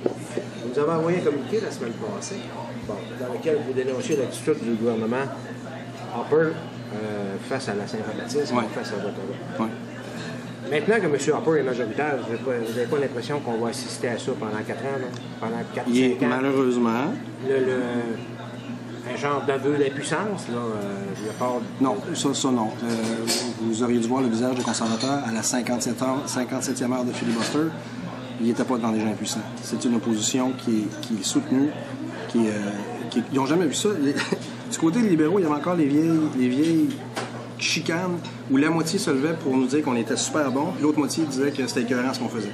Vous nous avez envoyé un communiqué la semaine passée, dans lequel vous dénonciez l'attitude du gouvernement Harper face à la Saint-Jean-Baptiste, face à Ottawa. Maintenant que M. Harper est majoritaire, vous n'avez pas l'impression qu'on va assister à ça pendant 4 ans, là? Pendant 4-5 ans? Malheureusement. Un genre d'aveu d'impuissance, là, de la part... Non, ça non. Vous auriez dû voir le visage des conservateurs à la 57e heure de filibuster. Il n'était pas devant des gens impuissants. C'est une opposition qui est soutenue, ils n'ont jamais vu ça. Du côté des libéraux, il y avait encore les vieilles chicanes où la moitié se levait pour nous dire qu'on était super bon, puis l'autre moitié disait que c'était écœurant ce qu'on faisait.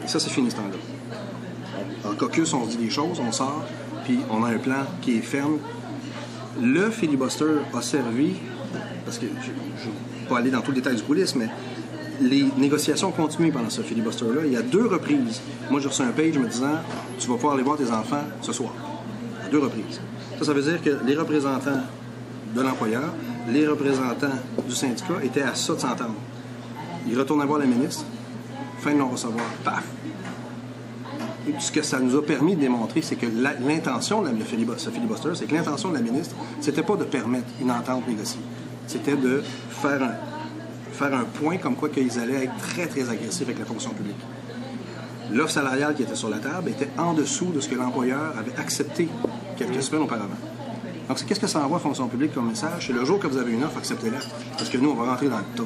Ça, c'est fini ce temps-là. En caucus, on se dit des choses, on sort, puis on a un plan qui est ferme. Le filibuster a servi, parce que je ne vais pas aller dans tout le détail du coulisses, mais les négociations ont continué pendant ce filibuster-là. Il y a 2 reprises. Moi, j'ai reçu un page me disant « Tu vas pouvoir aller voir tes enfants ce soir. » À 2 reprises. Ça veut dire que les représentants de l'employeur, les représentants du syndicat étaient à ça de s'entendre. Ils retournent voir la ministre, fin de non-recevoir, paf! Et ce que ça nous a permis de démontrer, c'est que l'intention de ce filibuster, c'est que l'intention de la ministre, c'était pas de permettre une entente négociée. C'était de faire un point comme quoi qu'ils allaient être très, très agressifs avec la fonction publique. L'offre salariale qui était sur la table était en dessous de ce que l'employeur avait accepté quelques semaines auparavant. Donc, qu'est-ce que ça envoie à fonction publique comme message? C'est le jour que vous avez une offre, acceptez-la. Parce que nous, on va rentrer dans le tas.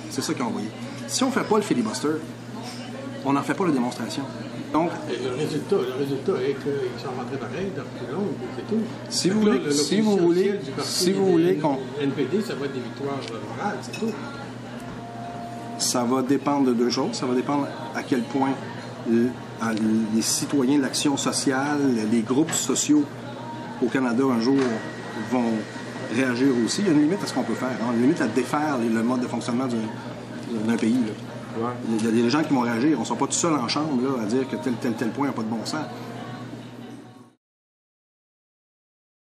C'est ça qu'ils ont envoyé. Si on ne fait pas le filibuster, on n'en fait pas la démonstration. Donc, le résultat est qu'ils sont rentrés pareil, c'est tout. Si vous voulez qu'on... NPD, ça va être des victoires morales, c'est tout. Ça va dépendre de 2 choses. Ça va dépendre à quel point les citoyens de l'action sociale, les groupes sociaux au Canada un jour vont réagir aussi. Il y a une limite à ce qu'on peut faire. Hein. Il y a une limite à défaire le mode de fonctionnement d'un pays. Là. Ouais. Il y a des gens qui vont réagir. On ne sera pas tout seul en chambre là, à dire que tel point n'a pas de bon sens.